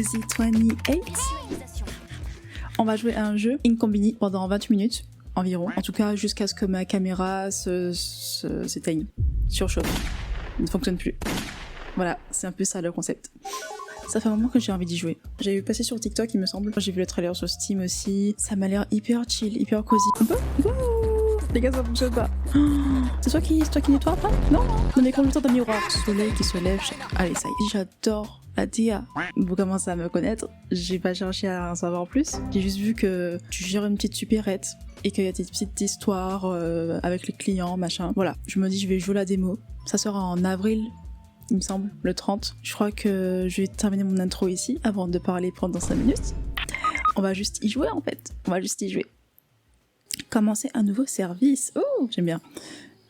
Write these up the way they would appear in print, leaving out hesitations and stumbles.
Cozy 28. On va jouer à un jeu Incombini pendant 28 minutes environ. En tout cas, jusqu'à ce que ma caméra s'éteigne, surchauffe, ne fonctionne plus. Voilà, c'est un peu ça le concept. Ça fait un moment que j'ai envie d'y jouer. J'ai vu passer sur TikTok, il me semble. J'ai vu le trailer sur Steam aussi. Ça m'a l'air hyper chill, hyper cosy. Les gars, ça fonctionne pas. C'est toi qui nettoie pas? Non. Non mais quand le temps d'un miroir, soleil qui se lève. Allez, ça y est. J'adore la DA. Vous commencez à me connaître. J'ai pas cherché à en savoir plus. J'ai juste vu que tu gères une petite supérette et qu'il y a des petites histoires avec les clients, machin. Voilà. Je me dis, je vais jouer la démo. Ça sera en avril. Il me semble, le 30. Je crois que je vais terminer mon intro ici avant de parler pendant 5 minutes. On va juste y jouer en fait. On va juste y jouer. Commencer un nouveau service. Oh, j'aime bien.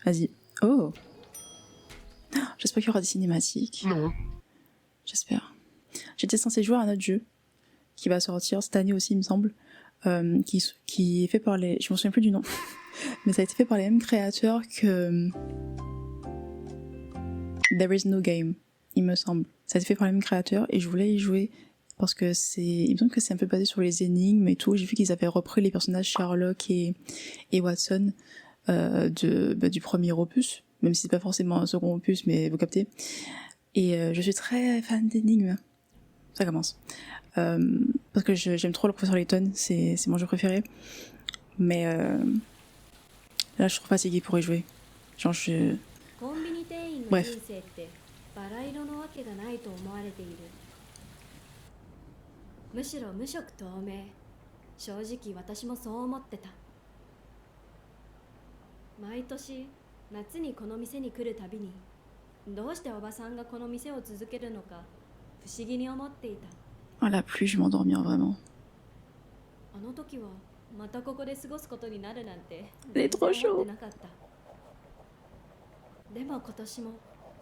Vas-y. Oh. J'espère qu'il y aura des cinématiques. Non. J'espère. J'étais censée jouer à un autre jeu qui va sortir cette année aussi, il me semble. Qui est fait par les... Je me souviens plus du nom. Mais ça a été fait par les mêmes créateurs que... There is no game, il me semble. Ça a été fait par les mêmes créateurs et je voulais y jouer parce que il me semble que c'est un peu basé sur les énigmes et tout. J'ai vu qu'ils avaient repris les personnages Sherlock et Watson du premier opus, même si c'est pas forcément un second opus, mais vous captez. Et je suis très fan d'énigmes. Ça commence. Parce que j'aime trop le professeur Layton, c'est mon jeu préféré. Mais là, je suis trop fatiguée pour y jouer. Genre, Bref. バラ色のわけがないと思われている。むしろ無色透明。正直私もそう思ってた。毎年夏にこの店に来るたびに、どうしておばさんがこの店を続けるのか不思議に思っていた。Ah la pluie, je vais m'endormir vraiment. あの時はまたここで過ごすことになるなんて C'est trop chaud. 思ってなかった。でも今年も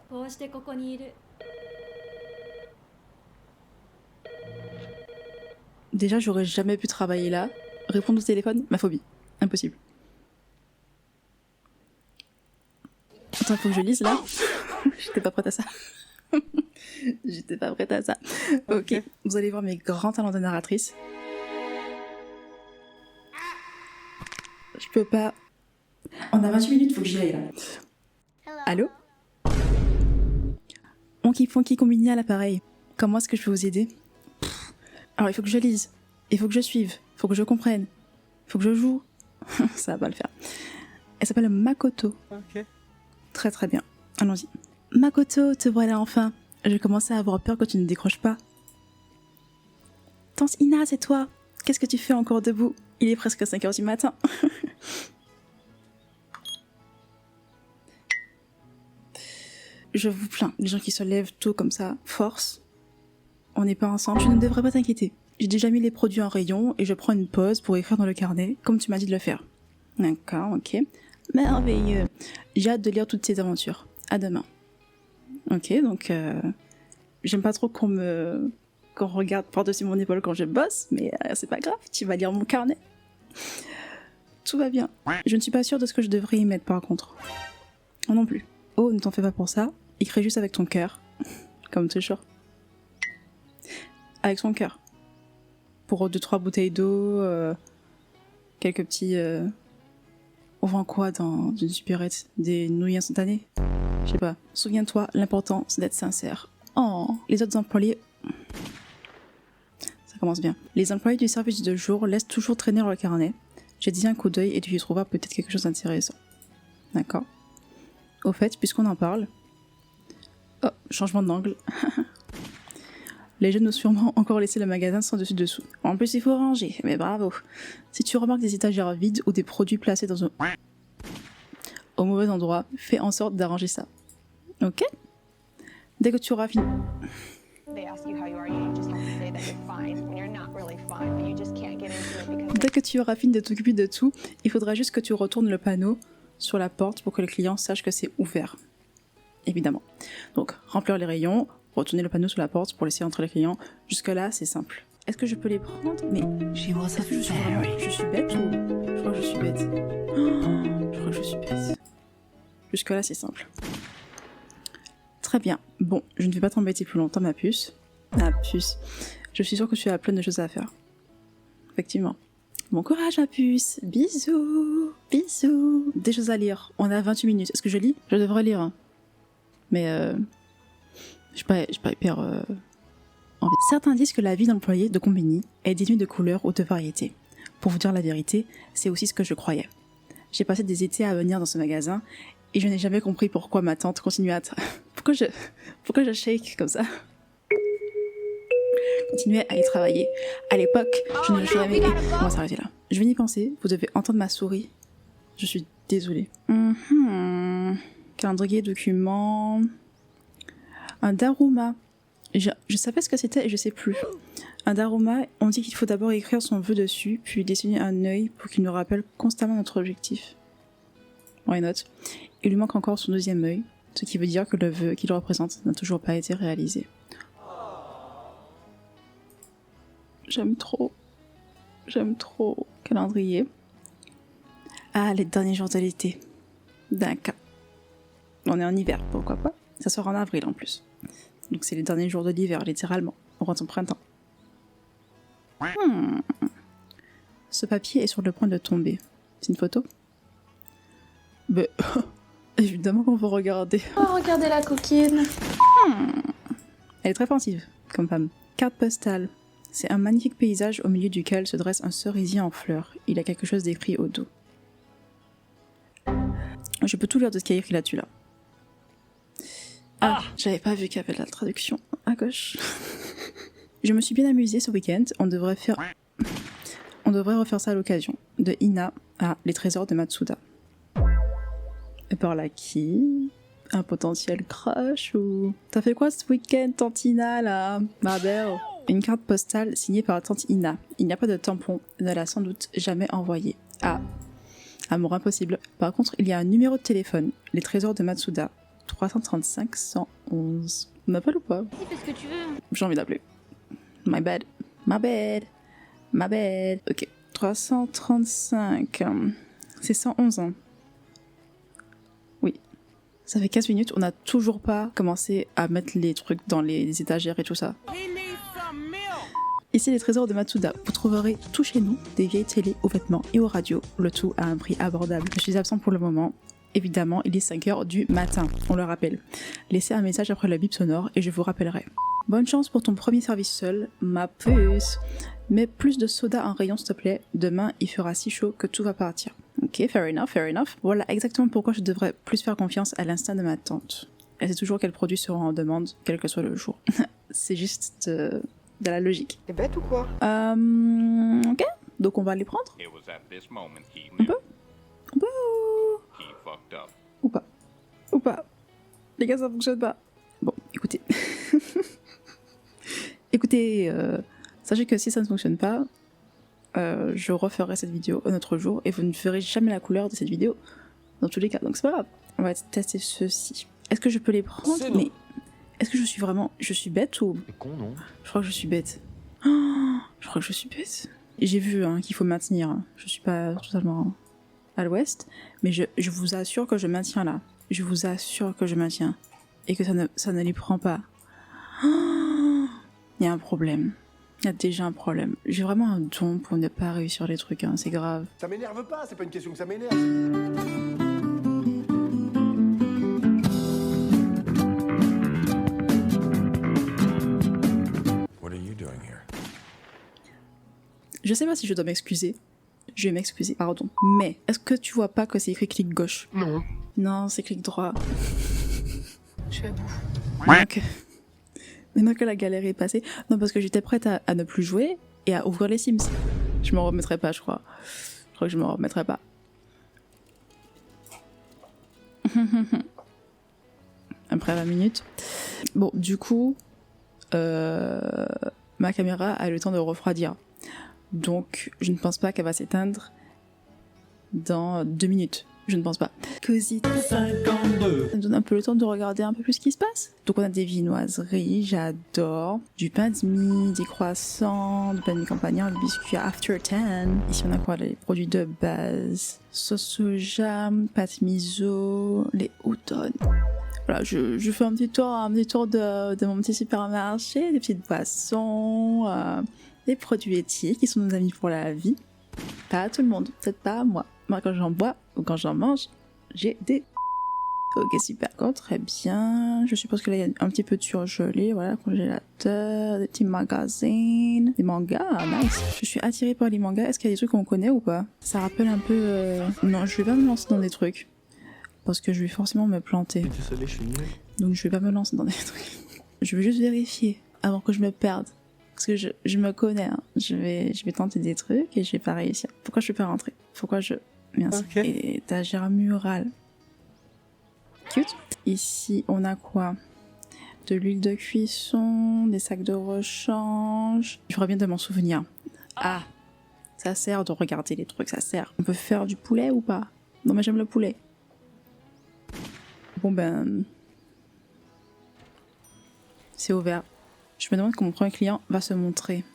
こうしてここにいる。 Déjà, j'aurais jamais pu travailler là. Répondre au téléphone, ma phobie. Impossible. Attends, il faut que je lise là. J'étais pas prête à ça. J'étais pas prête à ça. Ok, vous allez voir mes grands talents de narratrice. Je peux pas... On a 28 minutes, faut que j'y aille là. Allô? Funky Combini à l'appareil. Comment est-ce que je peux vous aider? Alors il faut que je lise, il faut que je suive, il faut que je comprenne, il faut que je joue. Ça va pas le faire. Elle s'appelle Makoto. Ok. Très très bien, allons-y. Makoto, te voilà enfin. Je commençais à avoir peur que tu ne décroches pas. Tante Ina, c'est toi. Qu'est-ce que tu fais encore debout? Il est presque 5h du matin. Je vous plains, les gens qui se lèvent tôt comme ça, force. On n'est pas ensemble, tu ne devrais pas t'inquiéter. J'ai déjà mis les produits en rayon et je prends une pause pour écrire dans le carnet, comme tu m'as dit de le faire. D'accord, ok. Merveilleux. J'ai hâte de lire toutes tes aventures. À demain. Ok, donc j'aime pas trop qu'on regarde par-dessus mon épaule quand je bosse, mais c'est pas grave, tu vas lire mon carnet. Tout va bien. Je ne suis pas sûre de ce que je devrais y mettre par contre. Moi non plus. Oh, ne t'en fais pas pour ça. Écris juste avec ton cœur. Comme toujours. Avec son cœur. Pour 2-3 bouteilles d'eau, quelques petits... On vend quoi dans une supérette? Des nouilles instantanées? Je sais pas. Souviens-toi, l'important c'est d'être sincère. Oh, les autres employés... Ça commence bien. Les employés du service de jour laissent toujours traîner leur carnet. J'ai dit un coup d'œil et tu y trouveras peut-être quelque chose d'intéressant. D'accord. Au fait, puisqu'on en parle... Oh, changement d'angle. Les jeunes ont sûrement encore laissé le magasin sans dessus-dessous. En plus, il faut ranger, mais bravo. Si tu remarques des étagères vides ou des produits placés dans au mauvais endroit, fais en sorte d'arranger ça. Ok? Dès que tu auras fini... Dès que tu auras fini de t'occuper de tout, il faudra juste que tu retournes le panneau sur la porte pour que le client sache que c'est ouvert. Évidemment. Donc, remplir les rayons, retourner le panneau sur la porte pour laisser entrer le client. Jusque-là, c'est simple. Est-ce que je peux les prendre? Mais... Est-ce que je suis bête ou... Je crois que je suis bête. Je crois que je suis bête. Jusque-là, c'est simple. Très bien. Bon, je ne vais pas t'embêter plus longtemps, ma puce. Ma puce. Je suis sûre que tu as plein de choses à faire. Effectivement. Bon courage ma puce. Bisous. Bisous. Des choses à lire. On a 28 minutes. Est-ce que je lis? Je devrais lire. Hein. Mais je suis pas hyper envie. Certains disent que la vie d'employé de Combini est dénuée de couleurs ou de variété. Pour vous dire la vérité, c'est aussi ce que je croyais. J'ai passé des étés à venir dans ce magasin et je n'ai jamais compris pourquoi ma tante continuait à... Pourquoi je shake comme ça? Continuait à y travailler. À l'époque, je ne le savais jamais... On va s'arrêter là. Je viens d'y penser, vous devez entendre ma souris. Je suis désolée. Calendrier, document... Un daruma. Je savais ce que c'était et je sais plus. Un daruma, on dit qu'il faut d'abord écrire son vœu dessus, puis dessiner un œil pour qu'il nous rappelle constamment notre objectif. Why not? Il lui manque encore son deuxième œil, ce qui veut dire que le vœu qu'il représente n'a toujours pas été réalisé. J'aime trop. J'aime trop. Calendrier. Ah, les derniers jours de l'été. D'accord. On est en hiver, pourquoi pas? Ça sort en avril en plus. Donc c'est les derniers jours de l'hiver, littéralement. On rentre au printemps. Ce papier est sur le point de tomber. C'est une photo? Ben, évidemment qu'on va regarder. Oh, regardez la coquine. Elle est très pensive, comme femme. Carte postale. C'est un magnifique paysage au milieu duquel se dresse un cerisier en fleurs. Il a quelque chose d'écrit au dos. Je peux tout lire de ce qu'il y a écrit là-dessus, là. Ah, j'avais pas vu qu'il y avait la traduction à gauche. Je me suis bien amusée ce week-end. On devrait refaire ça à l'occasion. De Ina à Les Trésors de Matsuda. Et par là qui? Un potentiel crush ou... T'as fait quoi ce week-end, tante Ina, là? Ma belle. Une carte postale signée par tante Ina. Il n'y a pas de tampon. Elle ne l'a sans doute jamais envoyée. Ah. Amour impossible. Par contre, il y a un numéro de téléphone. Les Trésors de Matsuda. 335 111. On m'appelle ou pas? Fais ce que tu veux. J'ai envie d'appeler. My bad. Ok. 335. C'est 111 ans. Oui. Ça fait 15 minutes, on n'a toujours pas commencé à mettre les trucs dans les étagères et tout ça. Ici les Trésors de Matsuda. Vous trouverez tout chez nous, des vieilles télés aux vêtements et aux radios, le tout à un prix abordable. Je suis absente pour le moment. Évidemment, il est 5h du matin, on le rappelle. Laissez un message après le bip sonore et je vous rappellerai. Bonne chance pour ton premier service seul, ma puce. Mets plus de soda en rayon s'il te plaît, demain il fera si chaud que tout va partir. Ok, fair enough. Voilà exactement pourquoi je devrais plus faire confiance à l'instinct de ma tante. Elle sait toujours quels produits seront en demande, quel que soit le jour. C'est juste de la logique. T'es bête ou quoi? Ok, donc on va les prendre. On peut Ou pas. Les gars, ça fonctionne pas. Bon, écoutez. Sachez que si ça ne fonctionne pas, je referai cette vidéo un autre jour et vous ne verrez jamais la couleur de cette vidéo dans tous les cas. Donc c'est pas grave. On va tester ceci. Est-ce que je peux les prendre? Mais est-ce que je suis bête ou... C'est con, non? Je crois que je suis bête. Je crois que je suis bête. J'ai vu qu'il faut maintenir. Je suis pas totalement à l'ouest, mais je vous assure que je maintiens là. Je vous assure que je maintiens. Et que ça ne les prend pas. Il y a un problème. Il y a déjà un problème. J'ai vraiment un don pour ne pas réussir les trucs, c'est grave. Ça m'énerve pas, c'est pas une question que ça m'énerve. What are you doing here? Je sais pas si je dois m'excuser. Je vais m'excuser, pardon. Mais, est-ce que tu vois pas que c'est écrit clic gauche? Non. Non, c'est clic droit. Je suis à bout. Donc, maintenant que la galère est passée... Non, parce que j'étais prête à ne plus jouer et à ouvrir les Sims. Je m'en remettrai pas, je crois. Je crois que je m'en remettrai pas. Après 20 minutes. Bon, du coup... ma caméra a le temps de refroidir. Donc, je ne pense pas qu'elle va s'éteindre dans 2 minutes. Je ne pense pas. Cosita 52. Ça me donne un peu le temps de regarder un peu plus ce qui se passe. Donc on a des viennoiseries, j'adore. Du pain de mie, des croissants, du pain de mie campagnard, du biscuit After 10. Ici on a quoi? Les produits de base. Sauce soja, pâte miso, les udon. Voilà, je fais un petit tour de mon petit supermarché, des petites boissons, des produits laitiers qui sont nos amis pour la vie. Pas à tout le monde, peut-être pas à moi. Moi, quand j'en bois ou quand j'en mange, j'ai des... Ok, super, d'accord, très bien. Je suppose que là, il y a un petit peu de surgelé, voilà, congélateur, des petits magazines, des mangas, nice. Je suis attirée par les mangas, est-ce qu'il y a des trucs qu'on connaît ou pas? Ça rappelle un peu... Non, je vais pas me lancer dans des trucs, parce que je vais forcément me planter. Désolé, je suis nul. Donc je vais pas me lancer dans des trucs. Je vais juste vérifier, avant que je me perde. Parce que je me connais, hein. Je vais tenter des trucs et je vais pas réussir. Pourquoi je suis pas rentrée? Pourquoi je... Merci. Okay. Étagère murale. Cute. Ici, on a quoi? De l'huile de cuisson, des sacs de rechange. Il faudrait bien de m'en souvenir. Ah, ça sert de regarder les trucs, ça sert. On peut faire du poulet ou pas? Non mais j'aime le poulet. Bon ben... C'est ouvert. Je me demande quand mon premier client va se montrer.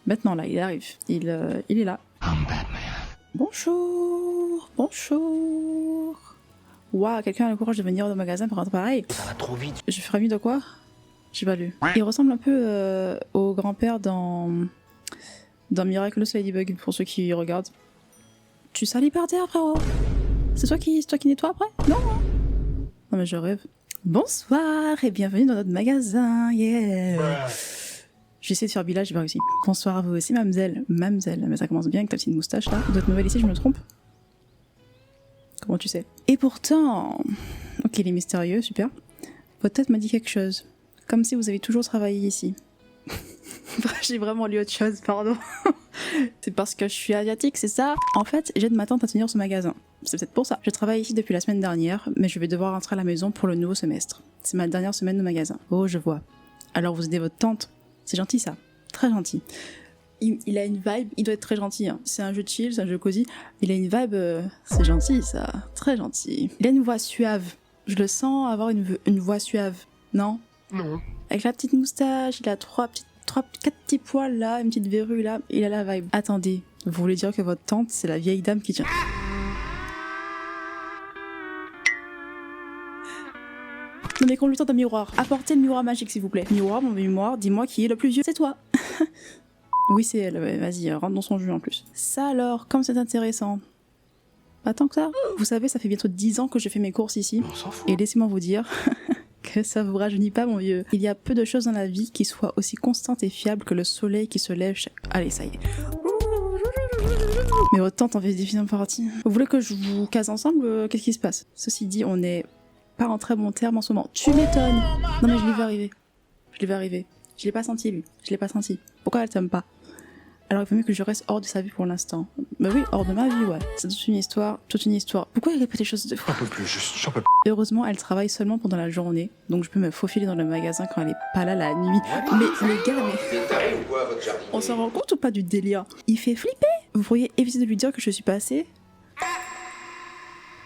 Maintenant là, il arrive. Il est là. Bonjour. Bonjour. Waouh, quelqu'un a le courage de venir au magasin pour un pareil. Ça va trop vite. Je ferais mieux de quoi? J'ai pas lu. Il ressemble un peu au grand-père dans Miraculous Ladybug, pour ceux qui regardent. Tu salis par terre, frérot? C'est toi qui nettoie après? Non, hein? Non mais je rêve. Bonsoir et bienvenue dans notre magasin, yeah. J'ai essayé de faire village, j'ai pas réussi. Bonsoir à vous aussi, mademoiselle. Mademoiselle, mais ça commence bien avec ta petite moustache là. Vous êtes nouvelle ici, je me trompe? Comment tu sais? Et pourtant... Ok, il est mystérieux, super. Votre tête m'a dit quelque chose. Comme si vous avez toujours travaillé ici. J'ai vraiment lu autre chose, pardon. C'est parce que je suis asiatique, c'est ça? En fait, j'aide ma tante à tenir ce magasin. C'est peut-être pour ça. Je travaille ici depuis la semaine dernière, mais je vais devoir rentrer à la maison pour le nouveau semestre. C'est ma dernière semaine de magasin. Oh, je vois. Alors vous aidez votre tante? C'est gentil ça. Très gentil. Il a une vibe, il doit être très gentil. Hein. C'est un jeu chill, c'est un jeu cosy. Il a une vibe, c'est gentil ça. Très gentil. Il a une voix suave. Je le sens avoir une voix suave. Non? Non. Avec la petite moustache, il a quatre petits poils là, une petite verrue là, il a la vibe. Attendez, vous voulez dire que votre tante, c'est la vieille dame qui tient... Non mais qu'on lui tente un miroir. Apportez le miroir magique s'il vous plaît. Miroir, mon miroir, dis-moi qui est le plus vieux. C'est toi. Oui c'est elle, ouais, vas-y, rentre dans son jus en plus. Ça alors, comme c'est intéressant. Pas tant que ça. Vous savez, ça fait bientôt 10 ans que je fais mes courses ici. On s'en fout. Et laissez-moi vous dire... que ça vous rajeunit pas mon vieux. Il y a peu de choses dans la vie qui soient aussi constantes et fiables que le soleil qui se lève chaque... Allez, ça y est. Mais votre tante en fait définitivement partie. Vous voulez que je vous case ensemble? Qu'est-ce qui se passe? Ceci dit, on est pas en très bon terme en ce moment. Tu m'étonnes. Non mais je l'ai vu arriver. Je l'ai pas senti lui. Je l'ai pas senti. Pourquoi elle t'aime pas? Alors il vaut mieux que je reste hors de sa vie pour l'instant. Bah oui, hors de ma vie, ouais. C'est toute une histoire, Pourquoi il répète les choses de fois? J'en peux plus, j'en peux plus. Heureusement, elle travaille seulement pendant la journée, donc je peux me faufiler dans le magasin quand elle est pas là la nuit. Mais les gars, on s'en rend compte ou pas du délire? Il fait flipper. Vous pourriez éviter de lui dire que je suis passée?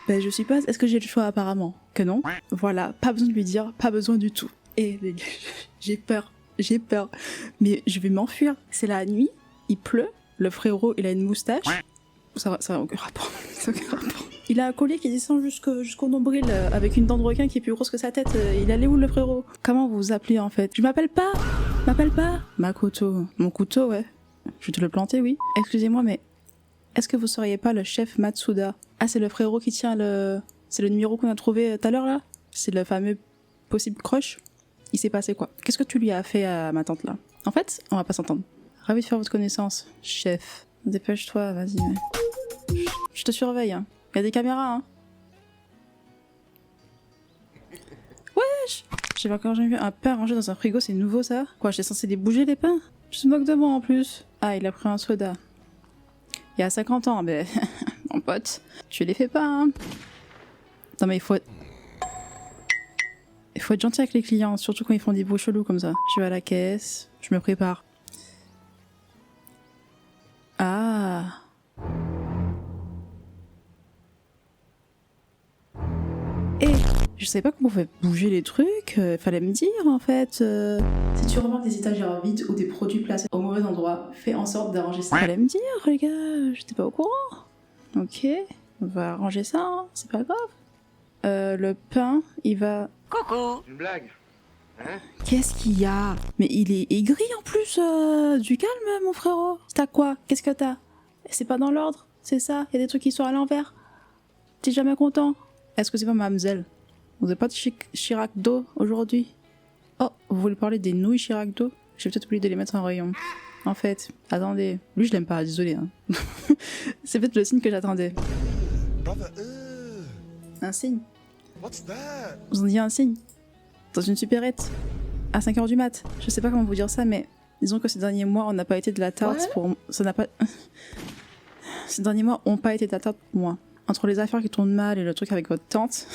Ben je suis pas... Est-ce que j'ai le choix apparemment? Que non? Voilà, pas besoin de lui dire, pas besoin du tout. Et les gars, j'ai peur. Mais je vais m'enfuir. C'est la nuit, il pleut, le frérot il a une moustache. Ça va aucun rapport. Il a un collier qui descend jusqu'au nombril avec une dent de requin qui est plus grosse que sa tête. Il allait où le frérot? Comment vous vous appelez en fait? Je m'appelle pas. Makoto. Mon couteau, ouais. Je vais te le planter, oui. Excusez-moi, mais est-ce que vous seriez pas le chef Matsuda? Ah, c'est le frérot qui tient le... C'est le numéro qu'on a trouvé tout à l'heure là? C'est le fameux possible crush? Il s'est passé quoi? Qu'est-ce que tu lui as fait à ma tante là? En fait, on va pas s'entendre. Ravi de faire votre connaissance, chef. Dépêche-toi, vas-y. Je te surveille, hein. Y a des caméras, hein. Wesh! J'avais encore jamais vu un pain rangé dans un frigo, c'est nouveau ça? Quoi, j'étais censé les bouger les pains? Je se moque de moi en plus. Ah, il a pris un soda. Il y a 50 ans, mais... mon pote, tu les fais pas, hein. Non mais il faut être gentil avec les clients, surtout quand ils font des bruits chelous comme ça. Je vais à la caisse, je me prépare. Ah. Et je savais pas comment on pouvait bouger les trucs, fallait me dire en fait. Si tu remarques des étagères vides ou des produits placés au mauvais endroit, fais en sorte d'arranger ça. Fallait me dire les gars, j'étais pas au courant. Ok, on va arranger ça, hein, c'est pas grave. Le pain, il va Une blague. Hein? Qu'est-ce qu'il y a? Mais il est aigri en plus. Du calme, mon frérot. T'as quoi? Qu'est-ce que t'as? C'est pas dans l'ordre, c'est ça? Il y a des trucs qui sont à l'envers. T'es jamais content? Est-ce que c'est pas mademoiselle? Vous avez pas de Chirac d'eau aujourd'hui? Oh, vous voulez parler des nouilles Chirac d'eau? J'ai peut-être oublié de les mettre en rayon. En fait, attendez. Lui, je l'aime pas, désolé. Hein. C'est peut-être le signe que j'attendais. Brother, Un signe? what's that? Vous en dites un signe? Dans une supérette? À 5h du mat? Je sais pas comment vous dire ça, mais disons que ces derniers mois, on n'a pas été de la tarte pour... Ça n'a pas... Ces derniers mois ont pas été de la tarte pour moi. Entre les affaires qui tournent mal et le truc avec votre tante,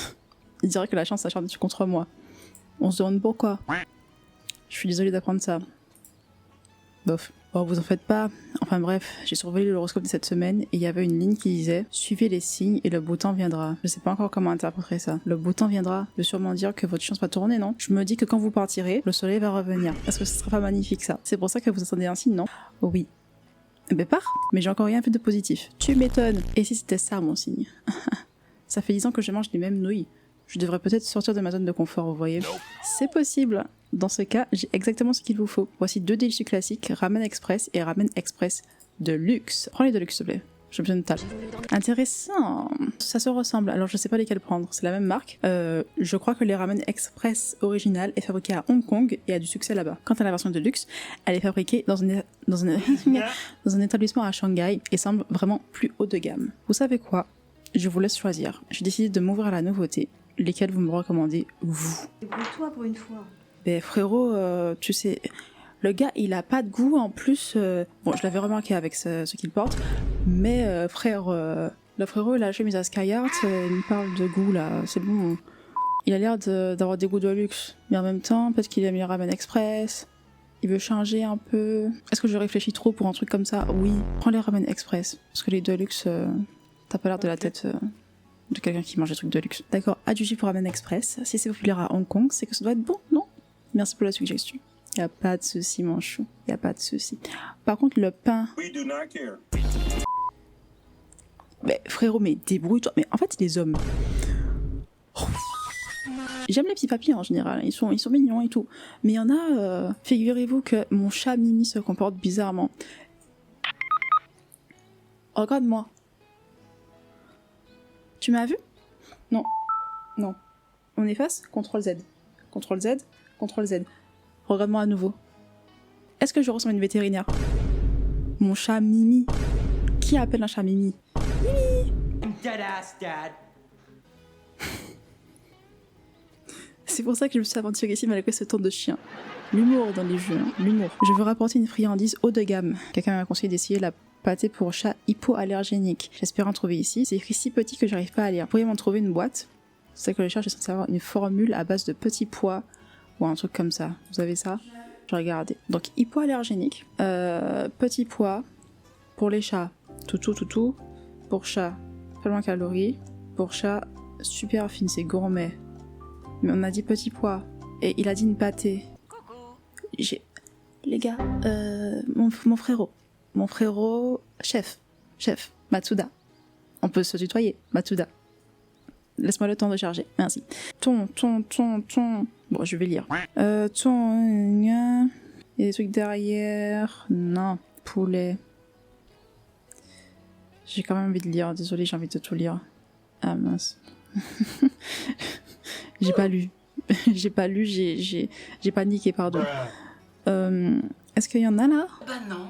il dirait que la chance s'acharne contre moi. On se demande pourquoi. Je suis désolée d'apprendre ça. Bof. Oh, vous en faites pas. Enfin bref, j'ai survolé l'horoscope de cette semaine et il y avait une ligne qui disait « Suivez les signes et le beau temps viendra ». Je sais pas encore comment interpréter ça. Le beau temps viendra veut sûrement dire que votre chance va tourner, non? Je me dis que quand vous partirez, le soleil va revenir. Est-ce que ce serait pas magnifique ça? C'est pour ça que vous attendez un signe, non? Oui. Ben pars. Mais j'ai encore rien fait de positif. Tu m'étonnes. Et si c'était ça mon signe? Ça fait 10 ans que je mange les mêmes nouilles. Je devrais peut-être sortir de ma zone de confort, vous voyez. C'est possible. Dans ce cas, j'ai exactement ce qu'il vous faut. Voici 2 délicieux classiques, Ramen Express et Ramen Express de luxe. Prends les de luxe, s'il te plaît. J'ai besoin de table. Intéressant. Ça se ressemble, alors je sais pas lesquels prendre. C'est la même marque. Je crois que les Ramen Express original est fabriqué à Hong Kong et a du succès là-bas. Quant à la version de luxe, elle est fabriquée dans un établissement à Shanghai et semble vraiment plus haut de gamme. Vous savez quoi? Je vous laisse choisir. J'ai décidé de m'ouvrir à la nouveauté. Lesquels vous me recommandez, vous? Débrouille-toi pour une fois. Ben frérot, tu sais, le gars il a pas de goût en plus. Bon, je l'avais remarqué avec ce qu'il porte, mais frère, le frérot il a la chemise à Skyheart, il me parle de goût là, c'est bon. Il a l'air d'avoir des goûts de luxe, mais en même temps, peut-être qu'il aime les Ramen Express. Il veut changer un peu. Est-ce que je réfléchis trop pour un truc comme ça? Oui, prends les Ramen Express, parce que les Deluxe, t'as pas l'air de la tête. De quelqu'un qui mange des trucs de luxe. D'accord, adjugé pour Ramen Express. Si c'est populaire à Hong Kong, c'est que ça doit être bon, non? Merci pour la suggestion. Y a pas de souci, mon chou. Y a pas de souci. Par contre, le pain. We do not care. Mais frérot, mais débrouille-toi. Mais en fait, les hommes. Oh. J'aime les petits papiers en général. Ils sont mignons et tout. Mais il y en a. Figurez-vous que mon chat Mimi se comporte bizarrement. Regarde-moi. Tu m'as vu? Non. Non. On efface? CTRL Z. CTRL Z. CTRL Z. Regarde-moi à nouveau. Est-ce que je ressemble à une vétérinaire? Mon chat Mimi. Qui appelle un chat Mimi? Mimi! Dead ass dad. C'est pour ça que je me suis aventurée ici malgré ce ton de chien. L'humour dans les jeux, hein. L'humour. Je veux rapporter une friandise haut de gamme. Quelqu'un m'a conseillé d'essayer la pâté pour chat hypoallergénique. J'espère en trouver ici. C'est écrit si petit que j'arrive pas à lire. Vous pourriez m'en trouver une boîte? C'est ça que je cherche, je suis censée avoir une formule à base de petits pois ou un truc comme ça. Vous avez ça? Je vais regarder. Donc hypoallergénique, petits pois pour les chats. Toutou. Pour chat, pas loin calories. Pour chat, super fine, c'est gourmet. Mais on a dit petits pois. Et il a dit une pâtée. Les gars, mon frérot. Mon frérot, chef, Matsuda. On peut se tutoyer, Matsuda. Laisse-moi le temps de charger, merci. Ton. Bon, je vais lire. Il y a des trucs derrière. Non, poulet. J'ai quand même envie de lire, désolé, j'ai envie de tout lire. Ah mince. J'ai pas lu, j'ai paniqué, pardon. Est-ce qu'il y en a là? Bah non.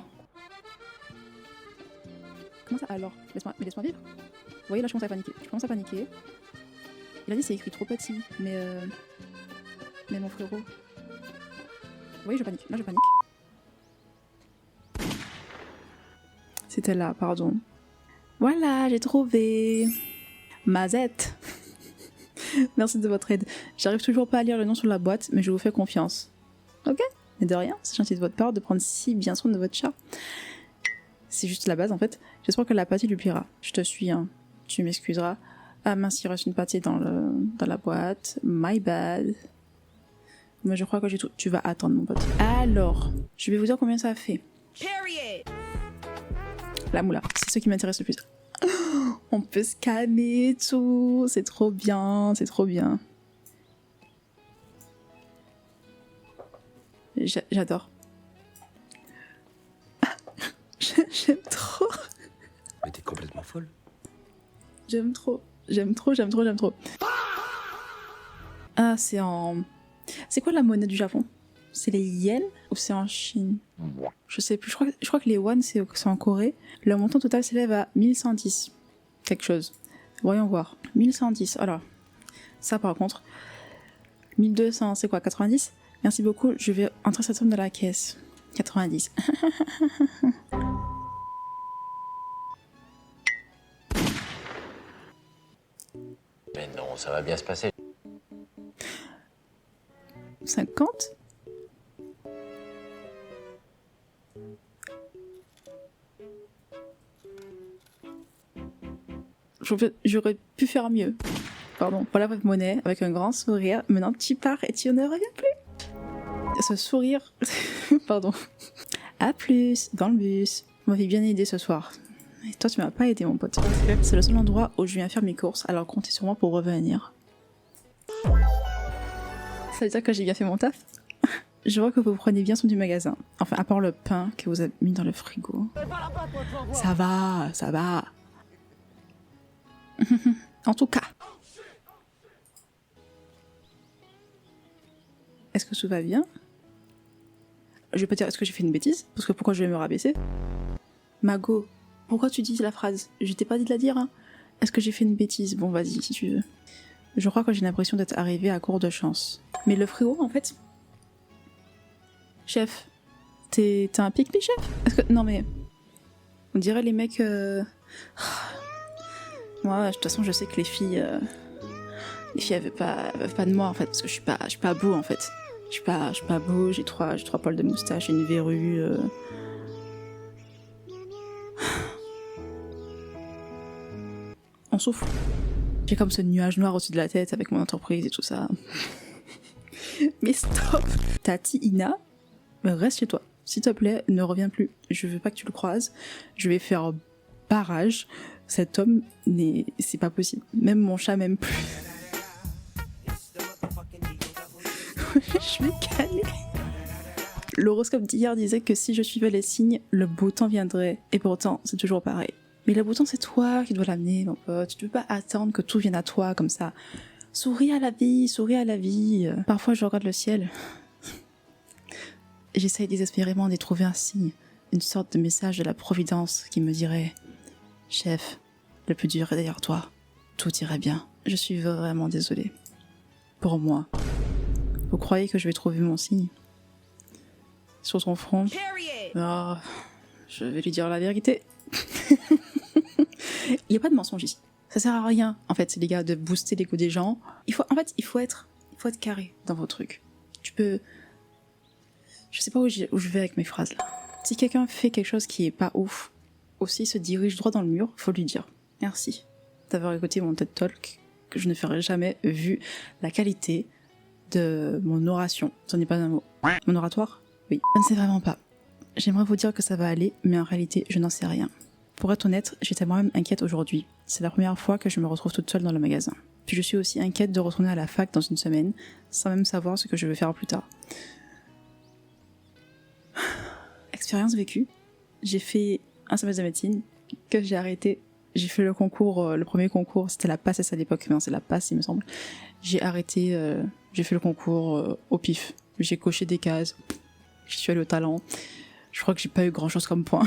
Comment ça? Alors, laisse-moi vivre. Vous voyez, là, je commence à paniquer. Il a dit c'est écrit trop petit, mais mon frérot. Vous voyez, je panique. Là, je panique. C'était là, pardon. Voilà, j'ai trouvé. Mazette. Merci de votre aide. J'arrive toujours pas à lire le nom sur la boîte, mais je vous fais confiance. Ok? Mais de rien, c'est gentil de votre part de prendre si bien soin de votre chat. C'est juste la base en fait. J'espère que la pâtée lui plaira. Je te suis, hein. Tu m'excuseras. Ah mince, il reste une pâtée dans la boîte. My bad. Mais je crois que j'ai tout. Tu vas attendre, mon pote. Alors, je vais vous dire combien ça fait. La moula, c'est ce qui m'intéresse le plus. On peut scanner et tout. C'est trop bien, c'est trop bien. J'adore. J'aime trop. Mais t'es complètement folle. J'aime trop. Ah, c'est en... C'est quoi la monnaie du Japon? C'est les yens ou c'est en Chine? Je sais plus. Je crois que les won, c'est en Corée. Le montant total s'élève à 1110. Quelque chose. Voyons voir. 1110. Alors, ça par contre. 1200, c'est quoi? 90? Merci beaucoup. Je vais entrer cette somme dans la caisse. 90. Mais non, ça va bien se passer. 50? J'aurais pu faire mieux. Pardon. Voilà votre monnaie avec un grand sourire. Maintenant tu pars et tu ne reviens plus. Ce sourire... Pardon. À plus, dans le bus. Vous m'avez bien aidé ce soir. Et toi tu m'as pas aidé mon pote. C'est le seul endroit où je viens faire mes courses, alors comptez sur moi pour revenir. Ça veut dire que j'ai bien fait mon taf? Je vois que vous prenez bien soin du magasin. Enfin, à part le pain que vous avez mis dans le frigo. Ça va, ça va. En tout cas. Est-ce que tout va bien? Je vais pas dire est-ce que j'ai fait une bêtise, parce que pourquoi je vais me rabaisser? Mago, pourquoi tu dis la phrase? Je t'ai pas dit de la dire, hein? Est-ce que j'ai fait une bêtise? Bon, vas-y, si tu veux. Je crois que j'ai l'impression d'être arrivée à court de chance. Mais le frigo, en fait... Chef, t'es un pique-me, chef? Est-ce que... Non, mais... On dirait les mecs... Moi, de toute façon, je sais que les filles... elles veulent pas de moi, en fait, parce que je suis pas beau, en fait. Je suis pas beau, j'ai trois poils de moustache et une verrue... On souffle. J'ai comme ce nuage noir au-dessus de la tête avec mon entreprise et tout ça. Mais stop! Tati Ina, reste chez toi. S'il te plaît, ne reviens plus. Je veux pas que tu le croises. Je vais faire barrage. Cet homme, c'est pas possible. Même mon chat m'aime plus. Je vais calmer. L'horoscope d'hier disait que si je suivais les signes, le beau temps viendrait. Et pourtant, c'est toujours pareil. Mais le beau temps, c'est toi qui dois l'amener, mon pote. Tu ne peux pas attendre que tout vienne à toi comme ça. Souris à la vie, souris à la vie. Parfois, je regarde le ciel. Et j'essaye désespérément d'y trouver un signe, une sorte de message de la Providence qui me dirait « Chef, le plus dur est derrière toi. Tout irait bien. » Je suis vraiment désolée. Pour moi. Vous croyez que je vais trouver mon signe? Sur son front? Oh, je vais lui dire la vérité. Il n'y a pas de mensonge ici. Ça sert à rien, en fait, les gars, de booster l'ego des gens. Il faut être carré dans vos trucs. Tu peux... Je sais pas où je vais avec mes phrases, là. Si quelqu'un fait quelque chose qui est pas ouf, aussi se dirige droit dans le mur, faut lui dire merci d'avoir écouté mon TED Talk, que je ne ferai jamais, vu la qualité de mon oration. Ce n'est pas un mot. Mon oratoire? Oui. Je ne sais vraiment pas. J'aimerais vous dire que ça va aller, mais en réalité, je n'en sais rien. Pour être honnête, j'étais moi-même inquiète aujourd'hui. C'est la première fois que je me retrouve toute seule dans le magasin. Puis je suis aussi inquiète de retourner à la fac dans une semaine, sans même savoir ce que je vais faire plus tard. Expérience vécue. J'ai fait un semestre de médecine, que j'ai arrêté. J'ai fait le concours, le premier concours, c'était la PACES à l'époque, non c'est la PACE il me semble. J'ai arrêté, j'ai fait le concours au pif. J'ai coché des cases, j'y suis allée au talent. Je crois que j'ai pas eu grand chose comme point.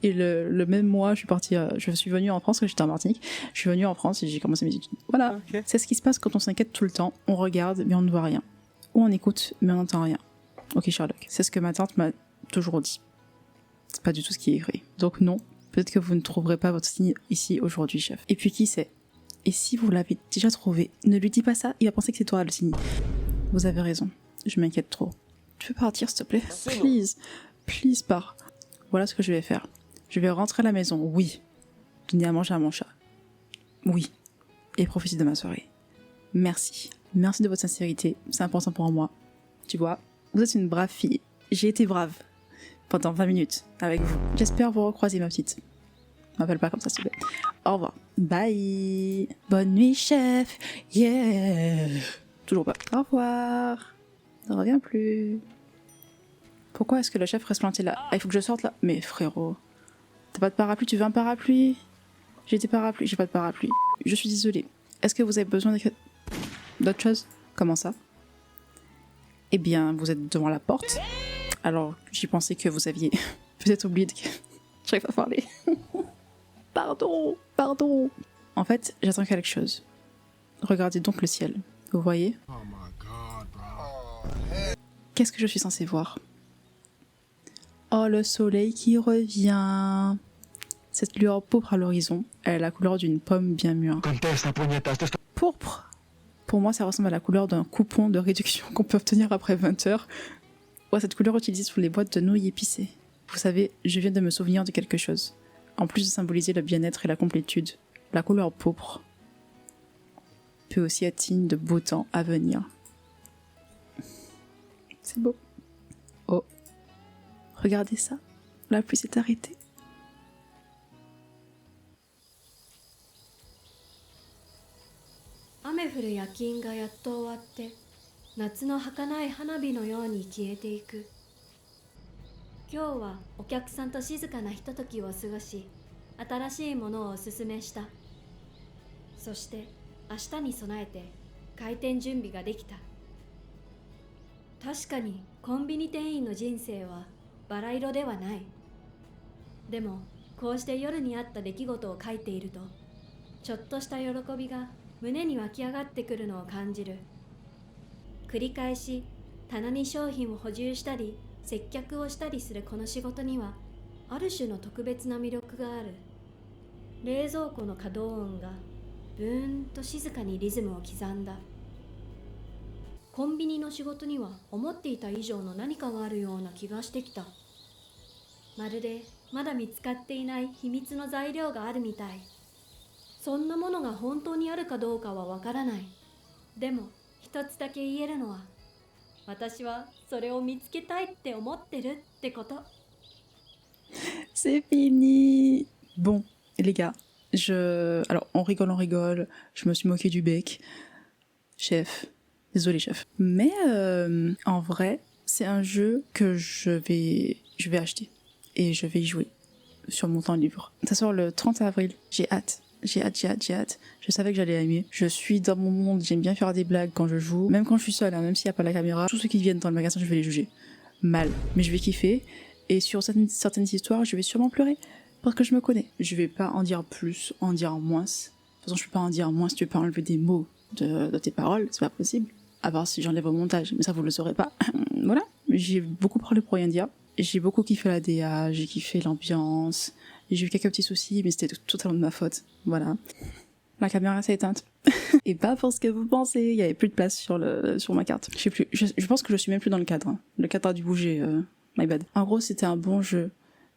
Et le même mois, je suis venue en France, parce que j'étais en Martinique. Je suis venue en France et j'ai commencé mes études. Voilà. Okay. C'est ce qui se passe quand on s'inquiète tout le temps. On regarde, mais on ne voit rien. Ou on écoute, mais on n'entend rien. Ok, Sherlock. C'est ce que ma tante m'a toujours dit. C'est pas du tout ce qui est écrit. Donc non, peut-être que vous ne trouverez pas votre signe ici aujourd'hui, chef. Et puis qui sait? Et si vous l'avez déjà trouvé, ne lui dis pas ça, il va penser que c'est toi le signe. Vous avez raison. Je m'inquiète trop. Tu peux partir, s'il te plaît? Please. Please, pars. Voilà ce que je vais faire. Je vais rentrer à la maison, oui. Donner à manger à mon chat. Oui. Et profiter de ma soirée. Merci. Merci de votre sincérité. C'est important pour moi. Tu vois, vous êtes une brave fille. J'ai été brave. Pendant 20 minutes. Avec vous. J'espère vous recroiser, ma petite. M'appelle pas comme ça, s'il te plaît. Au revoir. Bye. Bonne nuit, chef. Yeah. Toujours pas. Au revoir. Ne reviens plus. Pourquoi est-ce que le chef reste planté là? Ah, il faut que je sorte là. Mais frérot, t'as pas de parapluie? Tu veux un parapluie? J'ai des parapluies, j'ai pas de parapluie. Je suis désolée. Est-ce que vous avez besoin d'autre chose? Comment ça? Eh bien, vous êtes devant la porte. Alors, j'ai pensé que vous aviez peut-être oublié que j'arrive pas à parler. Pardon, pardon. En fait, j'attends quelque chose. Regardez donc le ciel. Vous voyez? Oh my god, bro. Qu'est-ce que je suis censée voir? Oh, le soleil qui revient. Cette lueur pourpre à l'horizon, elle a la couleur d'une pomme bien mûre. Pourpre? Pour moi, ça ressemble à la couleur d'un coupon de réduction qu'on peut obtenir après 20 heures. Ouais, cette couleur utilisée sous les boîtes de nouilles épicées. Vous savez, je viens de me souvenir de quelque chose. En plus de symboliser le bien-être et la complétude, la couleur pourpre peut aussi être signe de beau temps à venir. C'est beau. Oh, regardez ça. La pluie s'est arrêtée. Ame降る夜勤がやっと終わって夏の儚い花火のように消えていく。今日はお客さんと静かなひとときを過ごし新しいものをおすすめした。そして明日に備えて開店準備ができた。確かにコンビニ店員の人生はバラ色ではない。でもこうして夜にあった出来事を書いているとちょっとした喜びが胸に湧き上がってくるのを感じる。繰り返し棚に商品を補充したり接客をしたりするこの仕事にはある種の特別な魅力がある。冷蔵庫の稼働音がブーンと静かにリズムを刻んだ。コンビニの仕事には思っていた以上の何かがあるような気がしてきた。まるでまだ見つかっていない秘密の材料があるみたい。そんなものが本当にあるかどうかはわからない。でも一つだけ言えるのは私はそれを見つけたいって思ってるってこと。 C'est fini. Bon, les gars, alors on rigole, je me suis moqué du bec. Chef, désolé chef. Mais en vrai, c'est un jeu que je vais acheter et je vais y jouer sur mon temps libre. Ça sort le 30 avril, j'ai hâte. J'ai hâte. Je savais que j'allais aimer. Je suis dans mon monde, j'aime bien faire des blagues quand je joue. Même quand je suis seule, hein, même s'il n'y a pas la caméra. Tous ceux qui viennent dans le magasin, je vais les juger. Mal. Mais je vais kiffer. Et sur certaines histoires, je vais sûrement pleurer. Parce que je me connais. Je vais pas en dire plus, en dire moins. De toute façon, je peux pas en dire moins si tu veux pas enlever des mots de tes paroles. C'est pas possible. À part si j'enlève au montage. Mais ça, vous le saurez pas. Voilà. J'ai beaucoup parlé pour rien dire. J'ai beaucoup kiffé la DA, j'ai kiffé l'ambiance. J'ai eu quelques petits soucis, mais c'était totalement de ma faute. Voilà. La caméra s'est éteinte. Et pas pour ce que vous pensez, il y avait plus de place sur ma carte. Je sais plus. Je pense que je suis même plus dans le cadre. Hein. Le cadre a dû bouger. My bad. En gros, c'était un bon jeu.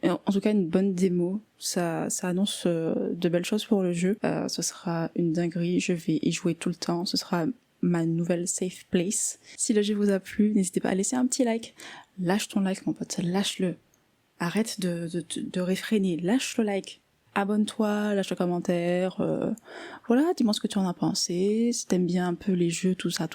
Et en tout cas, une bonne démo. Ça annonce de belles choses pour le jeu. Ce sera une dinguerie. Je vais y jouer tout le temps. Ce sera ma nouvelle safe place. Si le jeu vous a plu, n'hésitez pas à laisser un petit like. Lâche ton like, mon pote. Lâche-le. Arrête de réfréner, lâche le like, abonne-toi, lâche le commentaire, voilà, dis-moi ce que tu en as pensé, si t'aimes bien un peu les jeux, tout ça,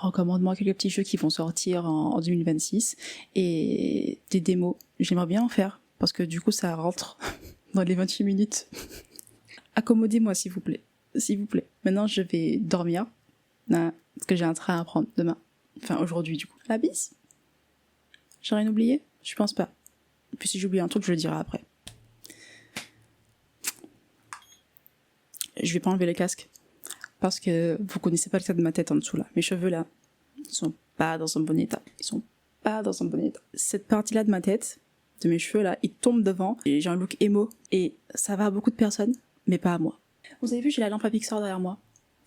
recommande-moi quelques petits jeux qui vont sortir en 2026, et des démos, j'aimerais bien en faire, parce que du coup ça rentre dans les 28 minutes. Accommodez-moi s'il vous plaît, Maintenant je vais dormir, parce que j'ai un train à prendre demain, enfin aujourd'hui du coup. La bise? J'ai rien oublié? Je pense pas. Puis si j'oublie un truc, je le dirai après. Je vais pas enlever le casque. Parce que vous connaissez pas l'état de ma tête en dessous là. Mes cheveux là, ils sont pas dans un bon état. Cette partie là de ma tête, de mes cheveux là, ils tombent devant. Et j'ai un look emo. Et ça va à beaucoup de personnes, mais pas à moi. Vous avez vu, j'ai la lampe à Pixar derrière moi.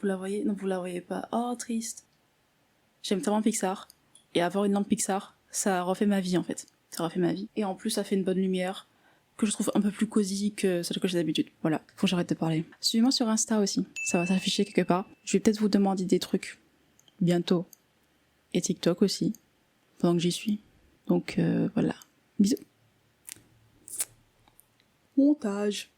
Vous la voyez? Non, vous la voyez pas. Oh, triste. J'aime tellement Pixar. Et avoir une lampe Pixar, ça refait ma vie en fait. Ça refait ma vie. Et en plus, ça fait une bonne lumière que je trouve un peu plus cosy que celle que j'ai d'habitude. Voilà, faut que j'arrête de parler. Suivez-moi sur Insta aussi, ça va s'afficher quelque part. Je vais peut-être vous demander des trucs bientôt. Et TikTok aussi, pendant que j'y suis. Donc voilà, bisous. Montage.